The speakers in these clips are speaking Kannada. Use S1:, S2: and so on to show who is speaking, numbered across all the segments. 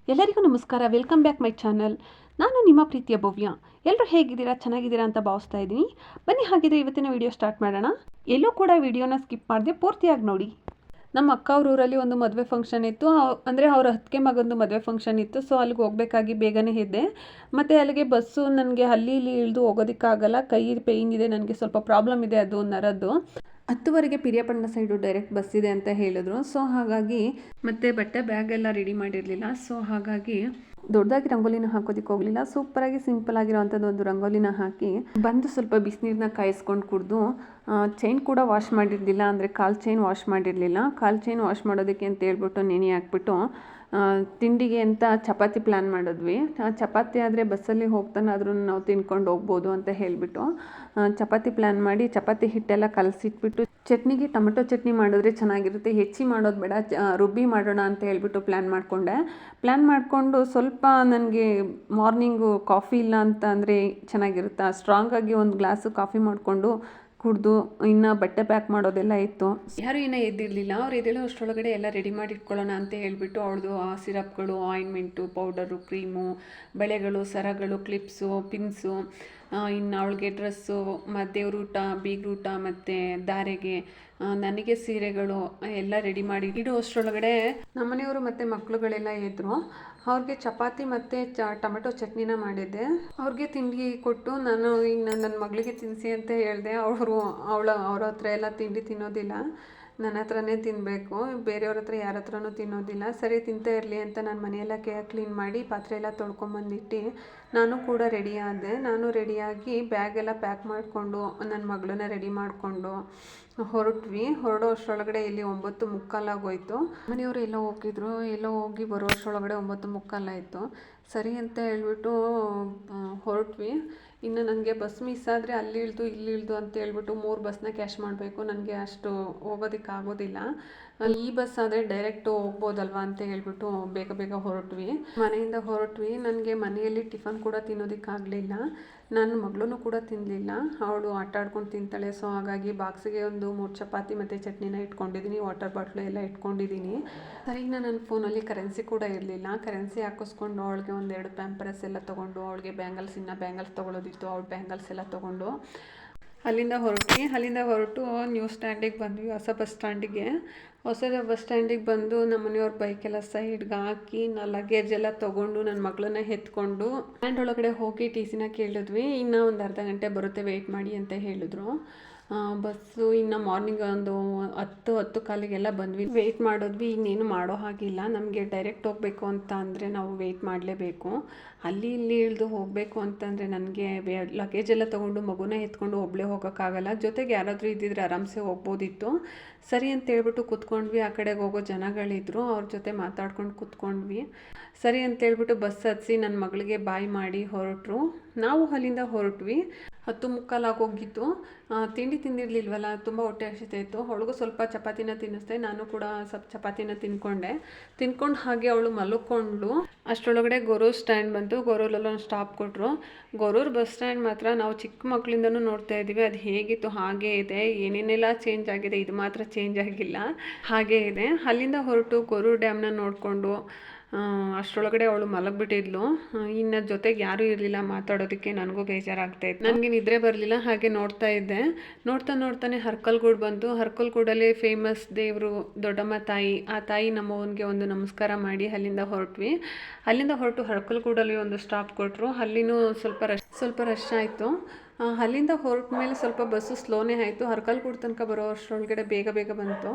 S1: ಎಲ್ಲರಿಗೂ ನಮಸ್ಕಾರ. Welcome back my channel. ನಾನು ನಿಮ್ಮ ಪ್ರೀತಿಯ ಭವ್ಯ. ಎಲ್ಲರೂ ಹೇಗಿದ್ದೀರಾ? ಚೆನ್ನಾಗಿದ್ದೀರಾ ಅಂತ ಭಾವಿಸ್ತಾ ಇದ್ದೀನಿ. ಬನ್ನಿ ಹಾಗಿದ್ರೆ ಇವತ್ತಿನ ವಿಡಿಯೋ ಸ್ಟಾರ್ಟ್ ಮಾಡೋಣ. ಎಲ್ಲೂ ಕೂಡ ವಿಡಿಯೋನ ಸ್ಕಿಪ್ ಮಾಡದೆ ಪೂರ್ತಿಯಾಗಿ ನೋಡಿ. ನಮ್ಮ ಅಕ್ಕ ಅವ್ರ ಊರಲ್ಲಿ ಒಂದು ಮದುವೆ ಫಂಕ್ಷನ್ ಇತ್ತು. ಅಂದರೆ ಅವ್ರ ಅತ್ತಿಗೆ ಮಗಂದು ಮದುವೆ ಫಂಕ್ಷನ್ ಇತ್ತು. ಸೊ ಅಲ್ಲಿಗೆ ಹೋಗಬೇಕಾಗಿ ಬೇಗನೆ ಇದ್ದೆ. ಮತ್ತು ಅಲ್ಲಿಗೆ ಬಸ್ಸು ನನಗೆ ಅಲ್ಲಿ ಇಲ್ಲಿ ಇಳಿದು ಹೋಗೋದಕ್ಕಾಗಲ್ಲ. ಕೈ ಪೇಯ್ನ್ ಇದೆ, ನನಗೆ ಸ್ವಲ್ಪ ಪ್ರಾಬ್ಲಮ್ ಇದೆ ಅದು ನರದ್ದು. 10:00ಗೆ ಪಿರಿಯಾಪಟ್ಟಣ ಸೈಡು ಡೈರೆಕ್ಟ್ ಬಸ್ ಇದೆ ಅಂತ ಹೇಳಿದ್ರು. ಸೊ ಹಾಗಾಗಿ ಮತ್ತೆ ಬಟ್ಟೆ ಬ್ಯಾಗ್ ಎಲ್ಲ ರೆಡಿ ಮಾಡಿರಲಿಲ್ಲ. ಸೊ ಹಾಗಾಗಿ ದೊಡ್ಡದಾಗಿ ರಂಗೋಲಿನ ಹಾಕೋದಕ್ಕೆ ಹೋಗಲಿಲ್ಲ. ಸೂಪರಾಗಿ ಸಿಂಪಲ್ ಆಗಿರೋವಂಥದ್ದು ಒಂದು ರಂಗೋಲಿನ ಹಾಕಿ ಬಂದು ಸ್ವಲ್ಪ ಬಿಸಿನೀರನ್ನ ಕಾಯಿಸ್ಕೊಂಡು ಕುಡಿದು ಚೈನ್ ಕೂಡ ವಾಶ್ ಮಾಡಿರಲಿಲ್ಲ. ಅಂದರೆ ಕಾಲು ಚೈನ್ ವಾಶ್ ಮಾಡಿರಲಿಲ್ಲ. ಕಾಲು ಚೈನ್ ವಾಶ್ ಮಾಡೋದಕ್ಕೆ ಅಂತ ಹೇಳ್ಬಿಟ್ಟು ನೆನೆ ಹಾಕ್ಬಿಟ್ಟು ತಿಂಡಿಗೆ ಅಂತ ಚಪಾತಿ ಪ್ಲ್ಯಾನ್ ಮಾಡಿದ್ವಿ. ಚಪಾತಿ ಆದರೆ ಬಸ್ಸಲ್ಲಿ ಹೋಗ್ತಾನಾದ್ರೂ ನಾವು ತಿನ್ಕೊಂಡು ಹೋಗ್ಬೋದು ಅಂತ ಹೇಳಿಬಿಟ್ಟು ಚಪಾತಿ ಪ್ಲ್ಯಾನ್ ಮಾಡಿ ಚಪಾತಿ ಹಿಟ್ಟೆಲ್ಲ ಕಲಸಿಟ್ಬಿಟ್ಟು ಚಟ್ನಿಗೆ ಟೊಮೆಟೊ ಚಟ್ನಿ ಮಾಡಿದ್ರೆ ಚೆನ್ನಾಗಿರುತ್ತೆ, ಹೆಚ್ಚಿ ಮಾಡೋದು ಬೇಡ, ರುಬ್ಬಿ ಮಾಡೋಣ ಅಂತ ಹೇಳ್ಬಿಟ್ಟು ಪ್ಲ್ಯಾನ್ ಮಾಡಿಕೊಂಡು ಸ್ವಲ್ಪ ನನಗೆ ಮಾರ್ನಿಂಗು ಕಾಫಿ ಇಲ್ಲ ಅಂತ ಅಂದರೆ ಚೆನ್ನಾಗಿರುತ್ತೆ. ಸ್ಟ್ರಾಂಗಾಗಿ ಒಂದು ಗ್ಲಾಸು ಕಾಫಿ ಮಾಡಿಕೊಂಡು ಕುಡಿದು ಇನ್ನು ಬಟ್ಟೆ ಪ್ಯಾಕ್ ಮಾಡೋದೆಲ್ಲ ಇತ್ತು. ಯಾರು ಇನ್ನೂ ಎದ್ದಿರಲಿಲ್ಲ. ಅವ್ರು ಎದ್ದೇಳೋ ಅಷ್ಟರೊಳಗಡೆ ಎಲ್ಲ ರೆಡಿ ಮಾಡಿ ಇಟ್ಕೊಳ್ಳೋಣ ಅಂತ ಹೇಳ್ಬಿಟ್ಟು ಅವಳದು ಸಿರಪ್ಗಳು, ಆಯಿಂಟ್ಮೆಂಟು, ಪೌಡರು, ಕ್ರೀಮು, ಬಳೆಗಳು, ಸರಗಳು, ಕ್ಲಿಪ್ಸು, ಪಿನ್ಸು, ಇನ್ನು ಅವಳಿಗೆ ಡ್ರೆಸ್ಸು, ದೇವ್ರೂಟ, ಬೀಗ್ರೂಟ ಮತ್ತು ಧಾರೆಗೆ, ನನಗೆ ಸೀರೆಗಳು ಎಲ್ಲ ರೆಡಿ ಮಾಡಿ ಇಡೋ ಅಷ್ಟರೊಳಗಡೆ ನಮ್ಮನೆಯವರು ಮತ್ತು ಮಕ್ಕಳುಗಳೆಲ್ಲ ಇದ್ದರು. ಅವ್ರಿಗೆ ಚಪಾತಿ ಮತ್ತು ಟೊಮೆಟೊ ಚಟ್ನಿನ ಮಾಡಿದ್ದೆ. ಅವ್ರಿಗೆ ತಿಂಡಿ ಕೊಟ್ಟು ನಾನು ಇನ್ನು ನನ್ನ ಮಗಳಿಗೆ ತಿನ್ನಿಸಿ ಅಂತ ಹೇಳಿದೆ. ಅವ್ರ ಹತ್ರ ಎಲ್ಲ ತಿಂಡಿ ತಿನ್ನೋದಿಲ್ಲ, ನನ್ನ ಹತ್ರನೇ ತಿನ್ನಬೇಕು, ಬೇರೆಯವ್ರ ಹತ್ರ ಯಾರ ಹತ್ರನೂ ತಿನ್ನೋದಿಲ್ಲ. ಸರಿ ತಿಂತಾ ಇರಲಿ ಅಂತ ನಾನು ಮನೆಯೆಲ್ಲ ಕ್ಲೀನ್ ಮಾಡಿ ಪಾತ್ರೆ ಎಲ್ಲ ತೊಳ್ಕೊಂಬಂದಿಟ್ಟು ನಾನು ಕೂಡ ರೆಡಿ ಆದೆ. ನಾನು ರೆಡಿಯಾಗಿ ಬ್ಯಾಗೆಲ್ಲ ಪ್ಯಾಕ್ ಮಾಡಿಕೊಂಡು ನನ್ನ ಮಗಳನ್ನ ರೆಡಿ ಮಾಡಿಕೊಂಡು ಹೊರಡೋ ಅಷ್ಟರೊಳಗಡೆ ಇಲ್ಲಿ 9:45 ಆಗೋಯ್ತು. ಮನೆಯವರು ಎಲ್ಲ ಹೋಗಿದ್ರು. ಹೋಗಿ ಬರೋ ಅಷ್ಟರೊಳಗಡೆ 9:45 ಆಯಿತು. ಸರಿ ಅಂತ ಹೇಳ್ಬಿಟ್ಟು ಹೊರಟ್ವಿ. ಇನ್ನು ನನಗೆ ಬಸ್ ಮಿಸ್ ಆದರೆ ಅಲ್ಲಿ ಇಳಿದು ಇಲ್ಲಿ ಇಳಿದು ಅಂತ ಹೇಳ್ಬಿಟ್ಟು 3 ಬಸ್ನ ಕ್ಯಾಶ್ ಮಾಡಬೇಕು. ನನಗೆ ಅಷ್ಟು ಹೋಗೋದಕ್ಕೆ ಆಗೋದಿಲ್ಲ. ಈ ಬಸ್ ಆದರೆ ಡೈರೆಕ್ಟು ಹೋಗ್ಬೋದಲ್ವ ಅಂತ ಹೇಳ್ಬಿಟ್ಟು ಬೇಗ ಹೊರಟ್ವಿ. ಮನೆಯಿಂದ ಹೊರಟ್ವಿ. ನನಗೆ ಮನೆಯಲ್ಲಿ ಟಿಫನ್ ಕೂಡ ತಿನ್ನೋದಕ್ಕಾಗಲಿಲ್ಲ. ನನ್ನ ಮಗಳೂ ಕೂಡ ತಿನ್ನಲಿಲ್ಲ. ಅವಳು ಆಟ ಆಡ್ಕೊಂಡು ತಿಂತಾಳೆ. ಸೊ ಹಾಗಾಗಿ ಬಾಕ್ಸಿಗೆ ಒಂದು 3 ಚಪಾತಿ ಮತ್ತು ಚಟ್ನಿನ ಇಟ್ಕೊಂಡಿದ್ದೀನಿ. ವಾಟರ್ ಬಾಟ್ಲು ಎಲ್ಲ ಇಟ್ಕೊಂಡಿದ್ದೀನಿ. ಸರಿ, ನನ್ನ ಫೋನಲ್ಲಿ ಕರೆನ್ಸಿ ಕೂಡ ಇರಲಿಲ್ಲ. ಕರೆನ್ಸಿ ಹಾಕಿಸ್ಕೊಂಡು ಅವಳಿಗೆ 1-2 ಪ್ಯಾಂಪರಸ್ ಎಲ್ಲ ತೊಗೊಂಡು, ಅವಳಿಗೆ ಬ್ಯಾಂಗಲ್ಸ್ ತೊಗೊಳೋದಿತ್ತು, ಅವಳು ಬ್ಯಾಂಗಲ್ಸ್ ಎಲ್ಲ ತೊಗೊಂಡು ಅಲ್ಲಿಂದ ಹೊರಟು ನ್ಯೂ ಸ್ಟ್ಯಾಂಡಿಗೆ ಬಂದ್ವಿ. ಹೊಸ ಬಸ್ ಸ್ಟ್ಯಾಂಡಿಗೆ ಬಂದು ನಮ್ಮ ಮನೆಯವ್ರ ಬೈಕೆಲ್ಲ ಸೈಡ್ಗೆ ಹಾಕಿ ಲಗೇಜ್ ಎಲ್ಲ ತೊಗೊಂಡು ನನ್ನ ಮಗಳನ್ನ ಎತ್ಕೊಂಡು ಸ್ಟ್ಯಾಂಡ್ ಒಳಗಡೆ ಹೋಗಿ ಟಿ ಸಿನ ಕೇಳಿದ್ವಿ. ಇನ್ನೂ ಒಂದು ಅರ್ಧ ಗಂಟೆ ಬರುತ್ತೆ, ವೆಯ್ಟ್ ಮಾಡಿ ಅಂತ ಹೇಳಿದ್ರು. ಬಸ್ಸು ಇನ್ನು ಮಾರ್ನಿಂಗ್ ಒಂದು 10-10:15 ಬಂದ್ವಿ. ವೆಯ್ಟ್ ಮಾಡಿದ್ವಿ. ಇನ್ನೇನು ಮಾಡೋ ಹಾಗಿಲ್ಲ. ನಮಗೆ ಡೈರೆಕ್ಟ್ ಹೋಗಬೇಕು ಅಂತ ಅಂದರೆ ನಾವು ವೆಯ್ಟ್ ಮಾಡಲೇಬೇಕು. ಅಲ್ಲಿ ಇಲ್ಲಿ ಇಳಿದು ಹೋಗಬೇಕು ಅಂತಂದರೆ ನನಗೆ ಲಗೇಜ್ ಎಲ್ಲ ತೊಗೊಂಡು ಮಗುನ ಎತ್ಕೊಂಡು ಒಬ್ಬಳೇ ಹೋಗೋಕ್ಕಾಗಲ್ಲ. ಜೊತೆಗೆ ಯಾರಾದರೂ ಇದ್ದಿದ್ರೆ ಆರಾಮ್ಸೆ ಹೋಗ್ಬೋದಿತ್ತು. ಸರಿ ಅಂತ ಹೇಳ್ಬಿಟ್ಟು ಕೂತ್ಕೊಂಡ್ವಿ. ಆ ಕಡೆಗೆ ಹೋಗೋ ಜನಗಳಿದ್ರು, ಅವ್ರ ಜೊತೆ ಮಾತಾಡ್ಕೊಂಡು ಕೂತ್ಕೊಂಡ್ವಿ. ಸರಿ ಅಂತೇಳ್ಬಿಟ್ಟು ಬಸ್ ಹತ್ತಿಸಿ ನನ್ನ ಮಗಳಿಗೆ ಬಾಯ್ ಮಾಡಿ ಹೊರಟರು. ನಾವು ಅಲ್ಲಿಂದ ಹೊರಟ್ವಿ. 10:45 ಆಗೋಗಿತ್ತು. ತಿಂಡಿ ತಿಂದಿರಲಿಲ್ವಲ್ಲ, ತುಂಬ ಹೊಟ್ಟೆ ಹಸಿತಾಯಿತ್ತು. ಅವಳಿಗೂ ಸ್ವಲ್ಪ ಚಪಾತಿನ ತಿನ್ನಿಸ್ದೆ. ನಾನು ಕೂಡ ಸ್ವಲ್ಪ ಚಪಾತಿನ ತಿನ್ಕೊಂಡು ಹಾಗೆ ಅವಳು ಮಲ್ಕೊಂಡ್ಳು. ಅಷ್ಟರೊಳಗಡೆ ಗೊರೂರು ಸ್ಟ್ಯಾಂಡ್ ಬಂತು. ಗೊರೂರಲ್ಲೊಂದು ಸ್ಟಾಪ್ ಕೊಟ್ಟರು. ಗೊರೂರು ಬಸ್ ಸ್ಟ್ಯಾಂಡ್ ಮಾತ್ರ ನಾವು ಚಿಕ್ಕ ಮಕ್ಕಳಿಂದನೂ ನೋಡ್ತಾ ಇದ್ದೀವಿ. ಅದು ಹೇಗಿತ್ತು ಹಾಗೇ ಇದೆ. ಏನೇನೆಲ್ಲ ಚೇಂಜ್ ಆಗಿದೆ, ಇದು ಮಾತ್ರ ಚೇಂಜ್ ಆಗಿಲ್ಲ, ಹಾಗೇ ಇದೆ. ಅಲ್ಲಿಂದ ಹೊರಟು ಗೊರೂರು ಡ್ಯಾಮ್ನ ನೋಡಿಕೊಂಡು ಅಷ್ಟರೊಳಗಡೆ ಅವಳು ಮಲಗಿಬಿಟ್ಟಿದ್ಲು. ಇನ್ನು ಜೊತೆಗೆ ಯಾರೂ ಇರಲಿಲ್ಲ ಮಾತಾಡೋದಕ್ಕೆ. ನನಗೂ ಬೇಜಾರಾಗ್ತಾಯಿತ್ತು. ನನಗೆ ನಿದ್ರೆ ಬರಲಿಲ್ಲ. ಹಾಗೆ ನೋಡ್ತಾ ಇದ್ದೆ. ನೋಡ್ತಾನೆ ಹರ್ಕಲ್ಗೂಡು ಬಂತು. ಹರ್ಕಲ್ಗೂಡಲ್ಲಿ ಫೇಮಸ್ ದೇವರು ದೊಡ್ಡಮ್ಮ ತಾಯಿ. ಆ ತಾಯಿ ನಮ್ಮವನಿಗೆ ಒಂದು ನಮಸ್ಕಾರ ಮಾಡಿ ಅಲ್ಲಿಂದ ಹೊರಟು ಹರ್ಕಲ್ಗೂಡಲ್ಲಿ ಒಂದು ಸ್ಟಾಪ್ ಕೊಟ್ಟರು. ಅಲ್ಲಿನೂ ಸ್ವಲ್ಪ ರಶ್ ಆಯಿತು. ಅಲ್ಲಿಂದ ಹೊರಟ ಮೇಲೆ ಸ್ವಲ್ಪ ಬಸ್ಸು ಸ್ಲೋನೇ ಆಯಿತು. ಹರ್ಕಲ್ಗೂಡು ತನಕ ಬರೋ ಅಷ್ಟರೊಳಗಡೆ ಬೇಗ ಬಂತು.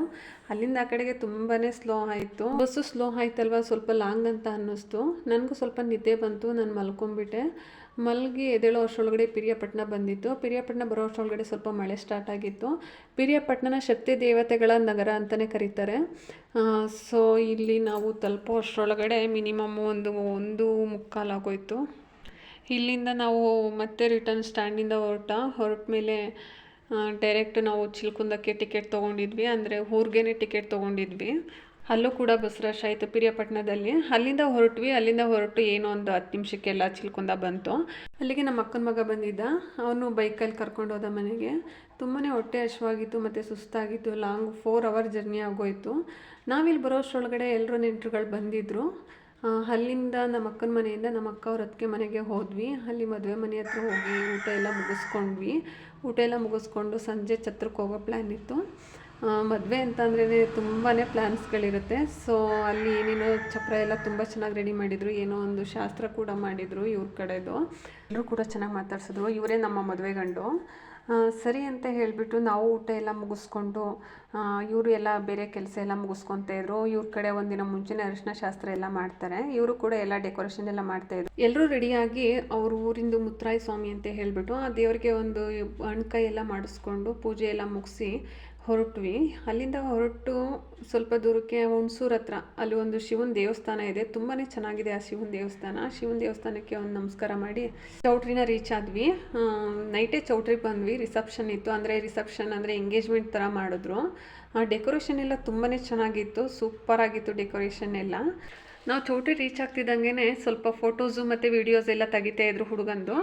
S1: ಅಲ್ಲಿಂದ ಆ ಕಡೆಗೆ ತುಂಬಾ ಸ್ಲೋ ಆಯಿತು. ಬಸ್ಸು ಸ್ಲೋ ಆಯ್ತಲ್ವ, ಸ್ವಲ್ಪ ಲಾಂಗ್ ಅಂತ ಅನ್ನಿಸ್ತು. ನನಗೂ ಸ್ವಲ್ಪ ನಿದ್ದೆ ಬಂತು. ನಾನು ಮಲ್ಕೊಂಡ್ಬಿಟ್ಟೆ. ಮಲಗಿ ಎದ್ದೇಳೋ ಅಷ್ಟರೊಳಗಡೆ ಪಿರಿಯಾಪಟ್ಟಣ ಬಂದಿತ್ತು. ಪಿರಿಯಾಪಟ್ಟಣ ಬರೋ ಅಷ್ಟರೊಳಗಡೆ ಸ್ವಲ್ಪ ಮಳೆ ಸ್ಟಾರ್ಟ್ ಆಗಿತ್ತು. ಪಿರಿಯಾಪಟ್ಟಣನ ಶಕ್ತಿ ದೇವತೆಗಳ ನಗರ ಅಂತಲೇ ಕರೀತಾರೆ. ಸೊ ಇಲ್ಲಿ ನಾವು ತಲುಪೋ ಅಷ್ಟರೊಳಗಡೆ ಮಿನಿಮಮ್ 1:45 ಆಗೋಯ್ತು. ಇಲ್ಲಿಂದ ನಾವು ಮತ್ತೆ ರಿಟರ್ನ್ ಸ್ಟ್ಯಾಂಡಿಂದ ಹೊರಟ ಮೇಲೆ ಡೈರೆಕ್ಟ್ ನಾವು ಚಿಲ್ಕುಂದಕ್ಕೆ ಟಿಕೆಟ್ ತೊಗೊಂಡಿದ್ವಿ. ಅಂದರೆ ಊರಿಗೇ ಟಿಕೆಟ್ ತೊಗೊಂಡಿದ್ವಿ. ಅಲ್ಲೂ ಕೂಡ ಬಸ್ ರಶ್ ಆಯಿತು ಪಿರಿಯಾಪಟ್ಟಣದಲ್ಲಿ. ಅಲ್ಲಿಂದ ಹೊರಟು ಏನೋ ಒಂದು 10 ನಿಮಿಷಕ್ಕೆಲ್ಲ ಚಿಲ್ಕುಂದ ಬಂತು. ಅಲ್ಲಿಗೆ ನಮ್ಮ ಅಕ್ಕನ ಮಗ ಬಂದಿದ್ದ. ಅವನು ಬೈಕಲ್ಲಿ ಕರ್ಕೊಂಡು ಹೋದ ಮನೆಗೆ. ತುಂಬಾ ಹೊಟ್ಟೆ ಹಸಿವಾಗಿತ್ತು ಮತ್ತು ಸುಸ್ತಾಗಿತ್ತು. ಲಾಂಗ್ 4 ಅವರ್ ಜರ್ನಿ ಆಗೋಯಿತು. ನಾವಿಲ್ಲಿ ಬರೋ ಅಷ್ಟರೊಳಗಡೆ ಎಲ್ಲರೂ ನೆಂಟರುಗಳು ಬಂದಿದ್ದರು. ಅಲ್ಲಿಂದ ನಮ್ಮ ಅಕ್ಕನ ಮನೆಯಿಂದ ನಮ್ಮ ಅಕ್ಕ ಅವ್ರ ಅತ್ತಿಗೆ ಮನೆಗೆ ಹೋದ್ವಿ. ಅಲ್ಲಿ ಮದುವೆ ಮನೆ ಹತ್ರ ಹೋಗಿ ಊಟ ಎಲ್ಲ ಮುಗಿಸ್ಕೊಂಡ್ವಿ. ಊಟ ಎಲ್ಲ ಮುಗಿಸ್ಕೊಂಡು ಸಂಜೆ ಛತ್ರಕ್ಕೆ ಹೋಗೋ ಪ್ಲ್ಯಾನ್ ಇತ್ತು. ಮದುವೆ ಅಂತಂದ್ರೇ ತುಂಬಾ ಪ್ಲ್ಯಾನ್ಸ್ಗಳಿರುತ್ತೆ. ಸೊ ಅಲ್ಲಿ ಏನೇನೋ ಚಪ್ರ ಎಲ್ಲ ತುಂಬ ಚೆನ್ನಾಗಿ ರೆಡಿ ಮಾಡಿದರು. ಏನೋ ಒಂದು ಶಾಸ್ತ್ರ ಕೂಡ ಮಾಡಿದರು ಇವ್ರ ಕಡೆದು. ಎಲ್ಲರೂ ಕೂಡ ಚೆನ್ನಾಗಿ ಮಾತಾಡ್ಸಿದ್ರು. ಇವರೇ ನಮ್ಮ ಮದುವೆ ಗಂಡು. ಸರಿ ಅಂತ ಹೇಳಿಬಿಟ್ಟು ನಾವು ಊಟ ಎಲ್ಲ ಮುಗಿಸ್ಕೊಂಡು ಇವರು ಎಲ್ಲ ಬೇರೆ ಕೆಲಸ ಎಲ್ಲ ಮುಗಿಸ್ಕೊತಾಯಿದ್ರು. ಇವ್ರ ಕಡೆ ಒಂದಿನ ಮುಂಚೆನೇ ಅರಿಶಿನ ಶಾಸ್ತ್ರ ಎಲ್ಲ ಮಾಡ್ತಾರೆ. ಇವರು ಕೂಡ ಎಲ್ಲ ಡೆಕೋರೇಷನ್ ಎಲ್ಲ ಮಾಡ್ತಾಯಿದ್ರು. ಎಲ್ಲರೂ ರೆಡಿಯಾಗಿ ಅವ್ರ ಊರಿಂದು ಮುತ್ತರಾಯ ಸ್ವಾಮಿ ಅಂತ ಹೇಳಿಬಿಟ್ಟು ಆ ದೇವರಿಗೆ ಒಂದು ಹಣ್ಕಾಯಿ ಎಲ್ಲ ಮಾಡಿಸ್ಕೊಂಡು ಪೂಜೆ ಎಲ್ಲ ಮುಗಿಸಿ ಹೊರಟ್ವಿ. ಅಲ್ಲಿಂದ ಹೊರಟು ಸ್ವಲ್ಪ ದೂರಕ್ಕೆ ಹುಣಸೂರು ಹತ್ರ ಅಲ್ಲಿ ಒಂದು ಶಿವನ ದೇವಸ್ಥಾನ ಇದೆ. ತುಂಬಾ ಚೆನ್ನಾಗಿದೆ ಆ ಶಿವನ ದೇವಸ್ಥಾನ. ಶಿವನ ದೇವಸ್ಥಾನಕ್ಕೆ ಒಂದು ನಮಸ್ಕಾರ ಮಾಡಿ ಚೌಟ್ರಿನ ರೀಚ್ ಆದ್ವಿ. ನೈಟೇ ಚೌಟ್ರಿಗೆ ಬಂದ್ವಿ. ರಿಸೆಪ್ಷನ್ ಇತ್ತು. ರಿಸೆಪ್ಷನ್ ಅಂದರೆ ಎಂಗೇಜ್ಮೆಂಟ್ ಥರ ಮಾಡಿದ್ರು. ಡೆಕೋರೇಷನ್ ಎಲ್ಲ ತುಂಬಾ ಚೆನ್ನಾಗಿತ್ತು. ಸೂಪರಾಗಿತ್ತು ಡೆಕೋರೇಷನ್ ಎಲ್ಲ. ನಾವು ಚೌಟ್ರಿ ರೀಚ್ ಆಗ್ತಿದ್ದಂಗೆ ಸ್ವಲ್ಪ ಫೋಟೋಸು ಮತ್ತು ವೀಡಿಯೋಸ್ ಎಲ್ಲ ತೆಗಿತಾಯಿದ್ರು ಹುಡುಗಂದು.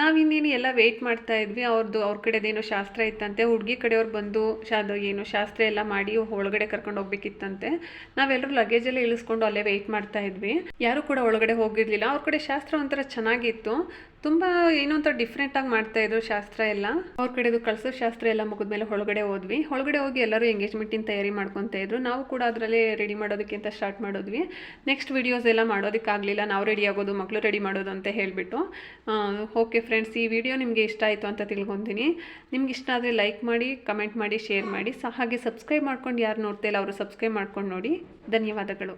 S1: ನಾವಿನ್ನೇನು ಎಲ್ಲ ವೆಯ್ಟ್ ಮಾಡ್ತಾಯಿದ್ವಿ. ಅವ್ರ ಕಡೆದೇನೋ ಶಾಸ್ತ್ರ ಇತ್ತಂತೆ. ಹುಡುಗಿ ಕಡೆಯವ್ರು ಬಂದು ಏನೋ ಶಾಸ್ತ್ರ ಎಲ್ಲ ಮಾಡಿ ಒಳಗಡೆ ಕರ್ಕೊಂಡು ಹೋಗ್ಬೇಕಿತ್ತಂತೆ. ನಾವೆಲ್ಲರೂ ಲಗೇಜೆಲ್ಲ ಇಳಿಸ್ಕೊಂಡು ಅಲ್ಲೇ ವೆಯ್ಟ್ ಮಾಡ್ತಾಯಿದ್ವಿ. ಯಾರೂ ಕೂಡ ಒಳಗಡೆ ಹೋಗಿರಲಿಲ್ಲ. ಅವ್ರ ಕಡೆ ಶಾಸ್ತ್ರ ಒಂಥರ ಚೆನ್ನಾಗಿತ್ತು. ತುಂಬ ಏನೋ ಒಂಥರ ಡಿಫ್ರೆಂಟಾಗಿ ಮಾಡ್ತಾಯಿದ್ರು ಶಾಸ್ತ್ರ ಎಲ್ಲ. ಅವ್ರ ಕಡೆದು ಕಳ್ಸೋ ಶಾಸ್ತ್ರ ಎಲ್ಲ ಮುಗಿದ್ಮೇಲೆ ಒಳಗಡೆ ಹೋದ್ವಿ. ಒಳಗಡೆ ಹೋಗಿ ಎಲ್ಲರೂ ಎಂಗೇಜ್ಮೆಂಟಿನ ತಯಾರಿ ಮಾಡ್ಕೊತಾ ಇದ್ರು. ನಾವು ಕೂಡ ಅದರಲ್ಲೇ ರೆಡಿ ಮಾಡೋದಕ್ಕಿಂತ ಸ್ಟಾರ್ಟ್ ಮಾಡಿದ್ವಿ. ನೆಕ್ಸ್ಟ್ ವಿಡಿಯೋಸ್ ಎಲ್ಲ ಮಾಡೋದಕ್ಕಾಗಲಿಲ್ಲ. ನಾವು ರೆಡಿ ಆಗೋದು, ಮಕ್ಕಳು ರೆಡಿ ಮಾಡೋದು ಅಂತ ಹೇಳಿಬಿಟ್ಟು. ಓಕೆ ಫ್ರೆಂಡ್ಸ್, ಈ ವಿಡಿಯೋ ನಿಮಗೆ ಇಷ್ಟ ಆಯಿತು ಅಂತ ತಿಳ್ಕೊತೀನಿ. ನಿಮ್ಗೆ ಇಷ್ಟ ಆದರೆ ಲೈಕ್ ಮಾಡಿ, ಕಮೆಂಟ್ ಮಾಡಿ, ಶೇರ್ ಮಾಡಿ. ಹಾಗೆ ಸಬ್ಸ್ಕ್ರೈಬ್ ಮಾಡ್ಕೊಂಡು ಯಾರು ನೋಡ್ತಾ ಇಲ್ಲ ಅವರು ಸಬ್ಸ್ಕ್ರೈಬ್ ಮಾಡ್ಕೊಂಡು ನೋಡಿ. ಧನ್ಯವಾದಗಳು.